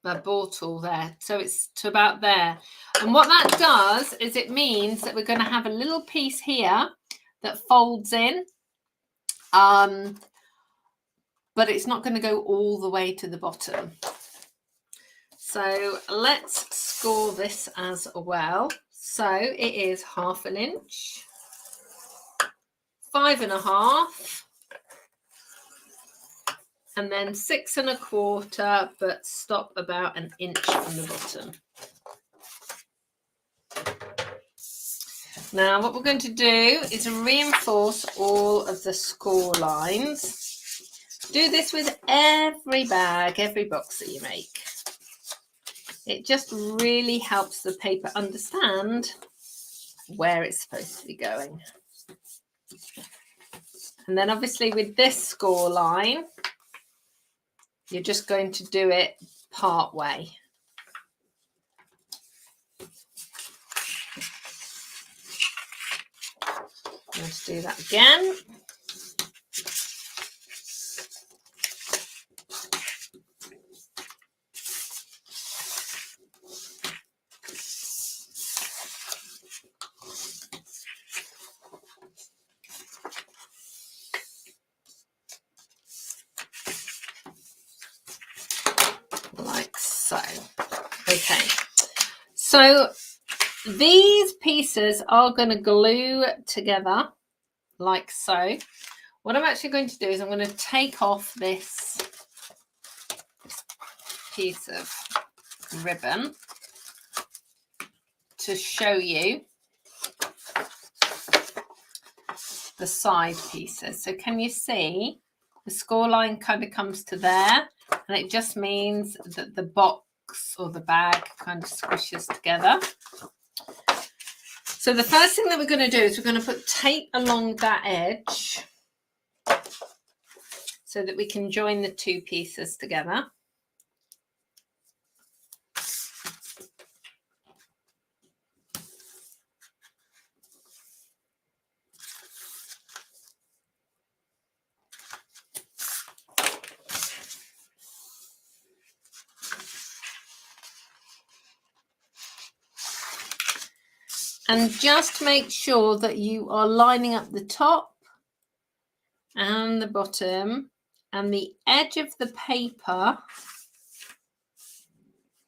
ball tool there, so it's to about there. And what that does is it means that we're going to have a little piece here that folds in, but it's not going to go all the way to the bottom. So let's score this as well. So it is 1/2 inch, 5.5, and then 6.25, but stop about 1 inch from the bottom. Now what we're going to do is reinforce all of the score lines. Do this with every bag, every box that you make. It just really helps the paper understand where it's supposed to be going. And then obviously with this score line, you're just going to do it part way. Let's do that again. Like so. Okay. So these pieces are going to glue together like so. What I'm actually going to do is I'm going to take off this piece of ribbon to show you the side pieces. So can you see the score line kind of comes to there, and it just means that the box or the bag kind of squishes together. So the first thing that we're going to do is we're going to put tape along that edge so that we can join the two pieces together. And just make sure that you are lining up the top and the bottom and the edge of the paper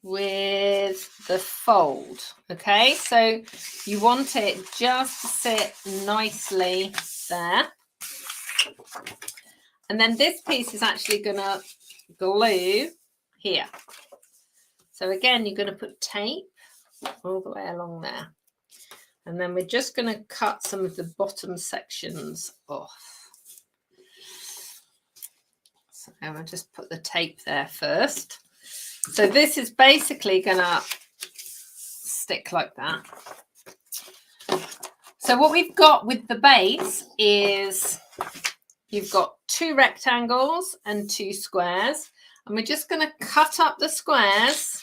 with the fold. Okay, so you want it just to sit nicely there. And then this piece is actually going to glue here. So again, you're going to put tape all the way along there. And then we're just going to cut some of the bottom sections off. So I'll just put the tape there first. So this is basically gonna stick like that. So what we've got with the base is you've got 2 rectangles and 2 squares, and we're just going to cut up the squares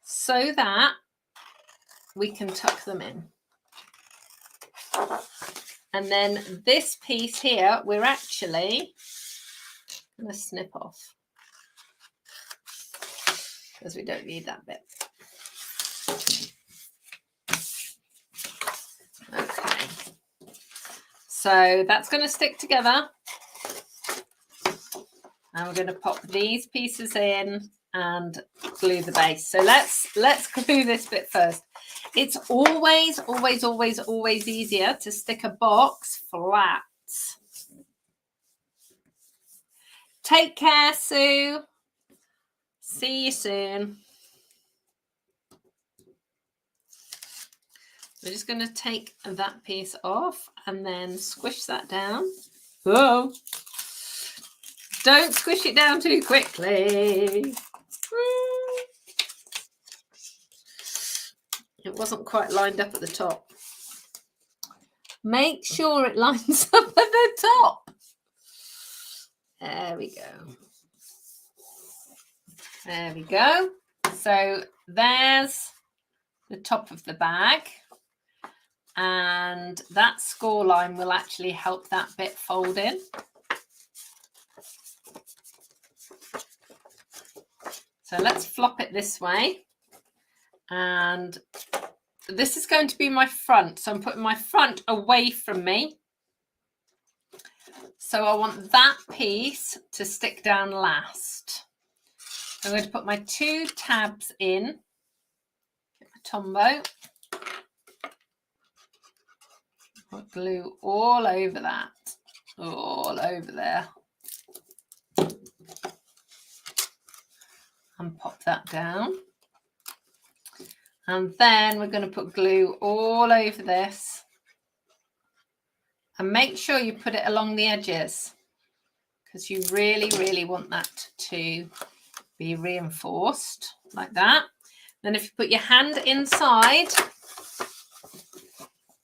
so that we can tuck them in. And then this piece here, we're actually going to snip off because we don't need that bit. Okay, so that's going to stick together, and we're going to pop these pieces in and glue the base. So let's glue this bit first. It's always easier to stick a box flat. Take care, Sue. See you soon. We're just going to take that piece off and then squish that down. Whoa. Don't squish it down too quickly. It wasn't quite lined up at the top. Make sure it lines up at the top. There we go. There we go. So there's the top of the bag. And that score line will actually help that bit fold in. So let's flop it this way. And this is going to be my front. So I'm putting my front away from me. So I want that piece to stick down last. I'm going to put my 2 tabs in. Get my Tombow. Put glue all over that, all over there. And pop that down. And then we're going to put glue all over this. And make sure you put it along the edges, because you really want that to be reinforced like that. Then if you put your hand inside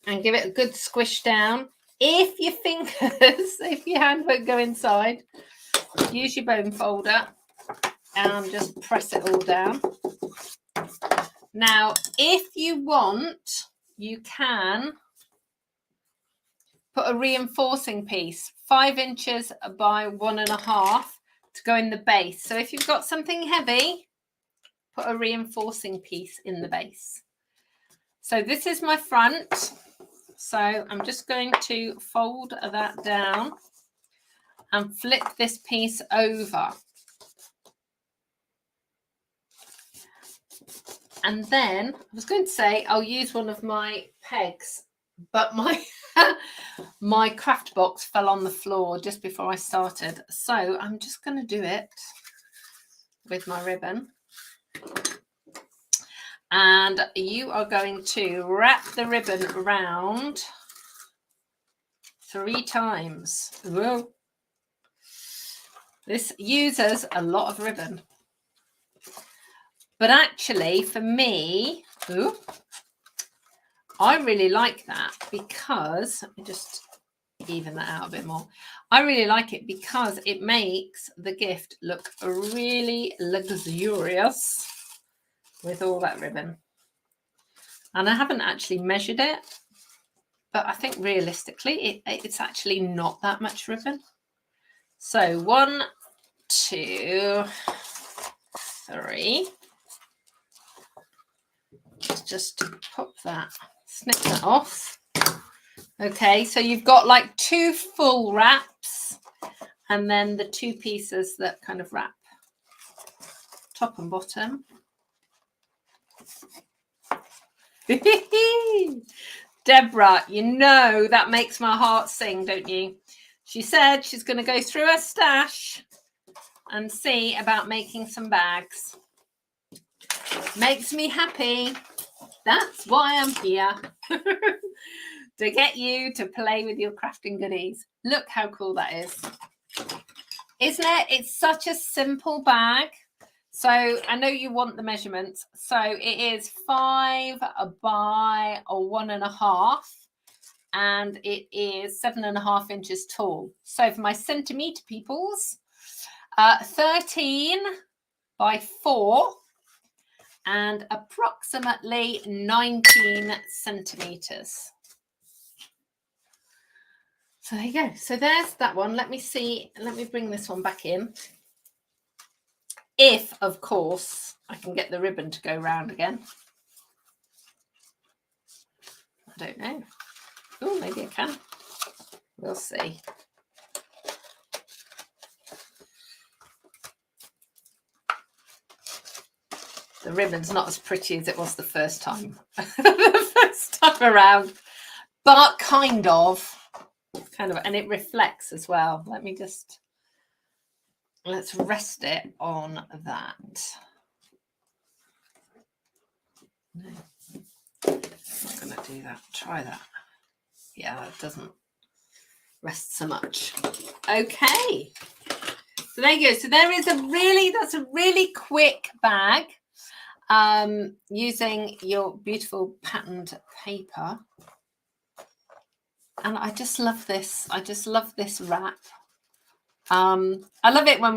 and give it a good squish down. If your fingers, if your hand won't go inside, use your bone folder and just press it all down. Now, if you want, you can put a reinforcing piece, 5 inches by 1.5 to go in the base. So if you've got something heavy, put a reinforcing piece in the base. So this is my front. So I'm just going to fold that down and flip this piece over. And then I was going to say I'll use one of my pegs, but my my craft box fell on the floor just before I started. So I'm just going to do it with my ribbon. And you are going to wrap the ribbon around 3 times. Whoa. This uses a lot of ribbon. But actually, for me, I really like that because, let me just even that out a bit more. I really like it because it makes the gift look really luxurious with all that ribbon. And I haven't actually measured it, but I think realistically it's actually not that much ribbon. So 1, 2, 3. Just pop that, snip that off. Okay, so you've got like 2 full wraps and then the 2 pieces that kind of wrap top and bottom. Deborah, you know that makes my heart sing, don't you? She said she's going to go through her stash and see about making some bags. Makes me happy. That's why I'm here. To get you to play with your crafting goodies. Look how cool that is. Isn't it? It's such a simple bag. So I know you want the measurements. So it is 5 by 1.5, and it is 7.5 inches tall. So for my centimetre peoples, 13 by 4 and approximately 19 centimetres. So there you go. So there's that one. Let me see. Let me bring this one back in. If, of course, I can get the ribbon to go round again. I don't know. Oh, maybe I can. We'll see. The ribbon's not as pretty as it was the first time. The first time around. But kind of. And it reflects as well. Let's rest it on that. No, I'm not going to do that. Try that. Yeah, it doesn't rest so much. Okay. So there you go. So that's a really quick bag using your beautiful patterned paper. And I just love this. I just love this wrap. I love it when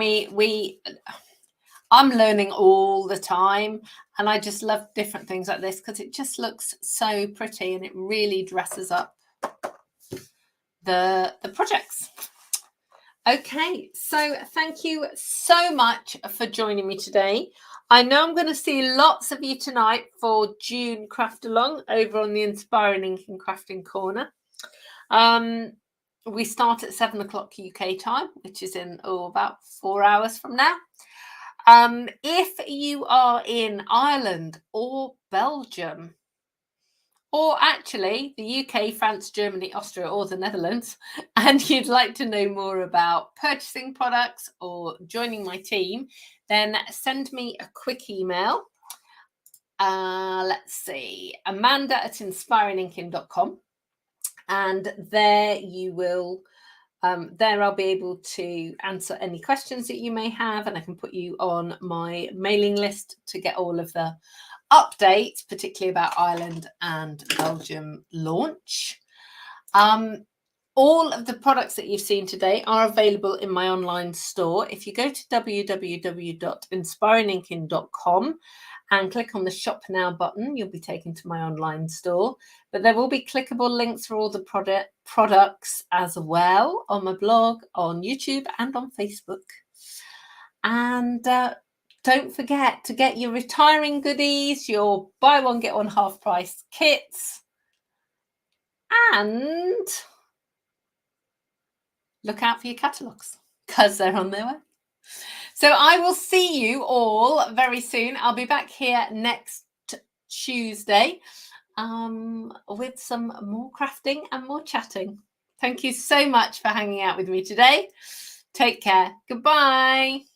I'm learning all the time, and I just love different things like this because it just looks so pretty and it really dresses up the projects. Okay, so thank you so much for joining me today. I know I'm going to see lots of you tonight for June Craftalong over on the Inspiring Ink and Crafting Corner. We start at 7 o'clock UK time, which is in about 4 hours from now. If you are in Ireland or Belgium, or actually the UK, France, Germany, Austria, or the Netherlands, and you'd like to know more about purchasing products or joining my team, then send me a quick email. Let's see, Amanda@inspiringinking.com. And there you will, there I'll be able to answer any questions that you may have, and I can put you on my mailing list to get all of the updates, particularly about Ireland and Belgium launch. All of the products that you've seen today are available in my online store. If you go to www.inspiringinking.com and click on the Shop Now button, you'll be taken to my online store. But there will be clickable links for all the products as well on my blog, on YouTube, and on Facebook. And don't forget to get your retiring goodies, your buy one, get one half price kits, and look out for your catalogues because they're on their way. So I will see you all very soon. I'll be back here next Tuesday with some more crafting and more chatting. Thank you so much for hanging out with me today. Take care. Goodbye.